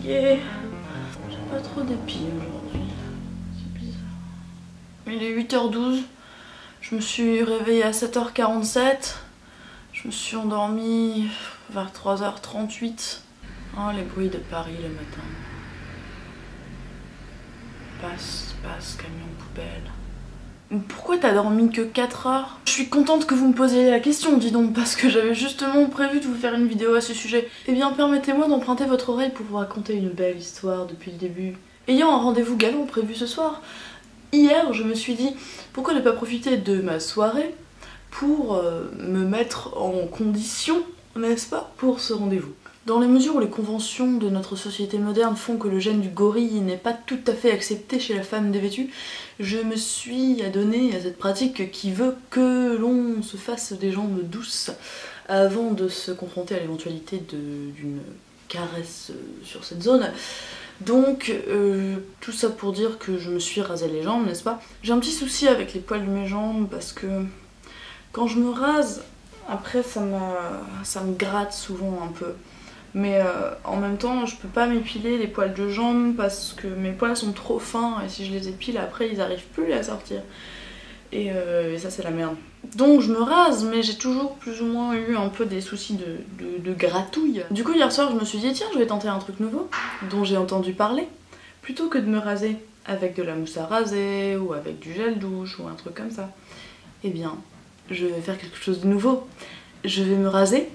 fatiguée. J'ai pas trop d'épis aujourd'hui. C'est bizarre. Il est 8h12. Je me suis réveillée à 7h47. Je me suis endormie vers 3h38. Oh, les bruits de Paris le matin. Passe, camion poubelle. Pourquoi t'as dormi que 4 heures? Je suis contente que vous me posiez la question, dis donc, parce que j'avais justement prévu de vous faire une vidéo à ce sujet. Eh bien, permettez-moi d'emprunter votre oreille pour vous raconter une belle histoire depuis le début. Ayant un rendez-vous galant prévu ce soir, hier, je me suis dit, pourquoi ne pas profiter de ma soirée pour me mettre en condition, n'est-ce pas, pour ce rendez-vous. Dans les mesures où les conventions de notre société moderne font que le gène du gorille n'est pas tout à fait accepté chez la femme dévêtue, je me suis adonnée à cette pratique qui veut que l'on se fasse des jambes douces avant de se confronter à l'éventualité d'une caresse sur cette zone. Donc, tout ça pour dire que je me suis rasé les jambes, n'est-ce pas? J'ai un petit souci avec les poils de mes jambes parce que quand je me rase, après ça me gratte souvent un peu. Mais en même temps, je peux pas m'épiler les poils de jambes parce que mes poils sont trop fins et si je les épile après, ils arrivent plus à sortir. Et ça, c'est la merde. Donc je me rase, mais j'ai toujours plus ou moins eu un peu des soucis de gratouille. Du coup, hier soir, je me suis dit, tiens, je vais tenter un truc nouveau dont j'ai entendu parler. Plutôt que de me raser avec de la mousse à raser ou avec du gel douche ou un truc comme ça, eh bien, je vais faire quelque chose de nouveau. Je vais me raser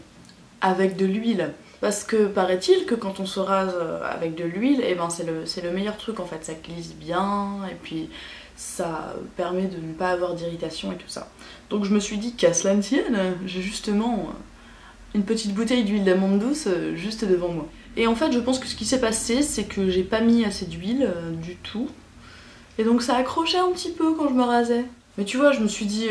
avec de l'huile. Parce que paraît-il que quand on se rase avec de l'huile, eh ben c'est le meilleur truc en fait, ça glisse bien et puis ça permet de ne pas avoir d'irritation et tout ça. Donc je me suis dit qu'à cela ne tienne, j'ai justement une petite bouteille d'huile d'amande douce juste devant moi. Et en fait je pense que ce qui s'est passé c'est que j'ai pas mis assez d'huile du tout. Et donc ça accrochait un petit peu quand je me rasais. Mais tu vois, je me suis dit...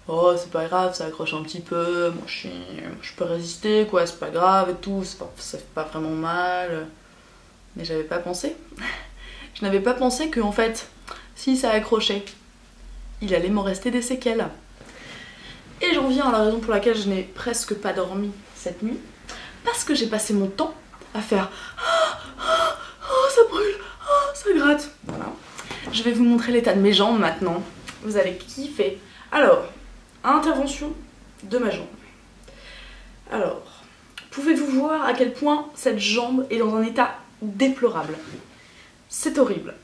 oh c'est pas grave, ça accroche un petit peu, moi je peux résister quoi, c'est pas grave et tout, ça fait pas vraiment mal. Mais j'avais pas pensé. Je n'avais pas pensé que en fait, si ça accrochait, il allait m'en rester des séquelles. Et j'en viens à la raison pour laquelle je n'ai presque pas dormi cette nuit. Parce que j'ai passé mon temps à faire oh ça brûle, oh ça gratte. Voilà. Je vais vous montrer l'état de mes jambes maintenant. Vous allez kiffer. Alors, intervention de ma jambe. Alors, pouvez-vous voir à quel point cette jambe est dans un état déplorable? C'est horrible.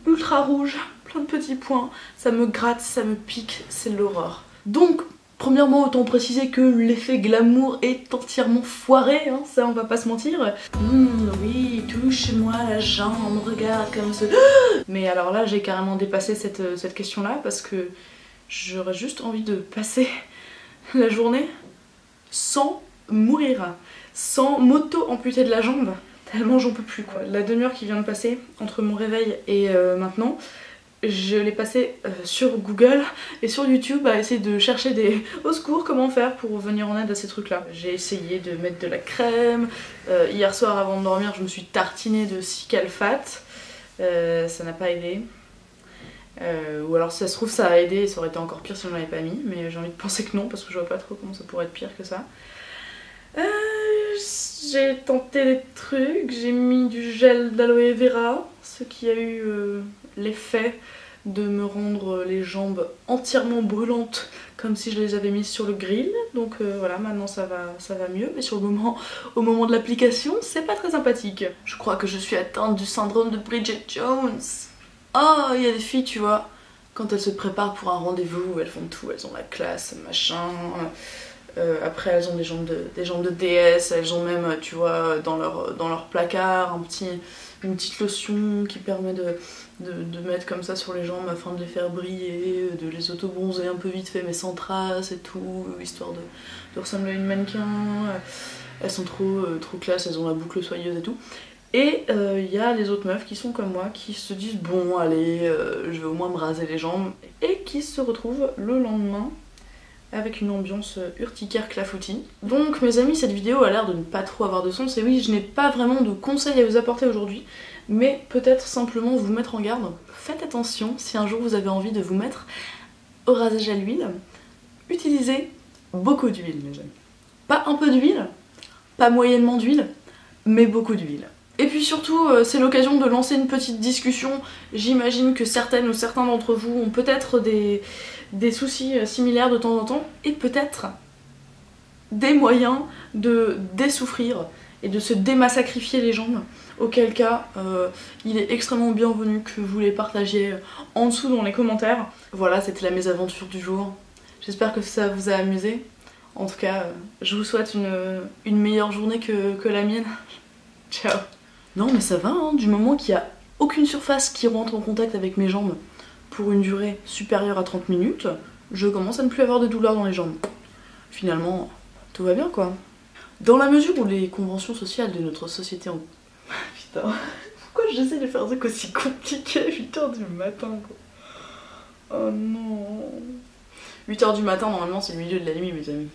Ultra rouge, plein de petits points, ça me gratte, ça me pique, c'est l'horreur. Donc, premièrement, autant préciser que l'effet glamour est entièrement foiré, hein, ça on va pas se mentir. Oui, touche-moi la jambe, regarde comme ça. Mais alors là, j'ai carrément dépassé cette question-là parce que j'aurais juste envie de passer la journée sans mourir, sans m'auto-amputer de la jambe, tellement j'en peux plus quoi. La demi-heure qui vient de passer entre mon réveil et maintenant, je l'ai passé sur Google et sur YouTube à essayer de chercher des au secours comment faire pour venir en aide à ces trucs là. J'ai essayé de mettre de la crème, hier soir avant de dormir je me suis tartinée de Cicalfate, ça n'a pas aidé. Ou alors si ça se trouve ça a aidé et ça aurait été encore pire si on l'avait pas mis, mais j'ai envie de penser que non parce que je vois pas trop comment ça pourrait être pire que ça. J'ai tenté des trucs, j'ai mis du gel d'aloe vera, ce qui a eu l'effet de me rendre les jambes entièrement brûlantes comme si je les avais mises sur le grill, donc voilà, maintenant ça va mieux, mais sur le moment, au moment de l'application, c'est pas très sympathique. Je crois que je suis atteinte du syndrome de Bridget Jones. Oh, il y a des filles, tu vois, quand elles se préparent pour un rendez-vous, elles font tout, elles ont la classe, machin. Après, elles ont des jambes de déesse, elles ont même, tu vois, dans leur placard, une petite lotion qui permet de mettre comme ça sur les jambes afin de les faire briller, de les auto-bronzer un peu vite fait, mais sans traces et tout, histoire de ressembler à une mannequin. Elles sont trop classe, elles ont la boucle soyeuse et tout. Et il y a les autres meufs qui sont comme moi, qui se disent bon allez, je vais au moins me raser les jambes, et qui se retrouvent le lendemain avec une ambiance urticaire clafoutis. Donc mes amis, cette vidéo a l'air de ne pas trop avoir de sens, et oui, je n'ai pas vraiment de conseils à vous apporter aujourd'hui, mais peut-être simplement vous mettre en garde. Faites attention, si un jour vous avez envie de vous mettre au rasage à l'huile, utilisez beaucoup d'huile mes amis. Pas un peu d'huile, pas moyennement d'huile, mais beaucoup d'huile. Et puis surtout, c'est l'occasion de lancer une petite discussion. J'imagine que certaines ou certains d'entre vous ont peut-être des soucis similaires de temps en temps, et peut-être des moyens de désouffrir et de se démassacrifier les jambes, auquel cas il est extrêmement bienvenu que vous les partagiez en dessous dans les commentaires. Voilà, c'était la mésaventure du jour. J'espère que ça vous a amusé. En tout cas, je vous souhaite une meilleure journée que la mienne. Ciao. Non mais ça va, hein, du moment qu'il n'y a aucune surface qui rentre en contact avec mes jambes pour une durée supérieure à 30 minutes, je commence à ne plus avoir de douleur dans les jambes. Finalement, tout va bien quoi. Dans la mesure où les conventions sociales de notre société en... Putain, pourquoi j'essaie de faire des trucs aussi compliqués à 8h du matin quoi. Oh non. 8h du matin, normalement c'est le milieu de la nuit mes amis.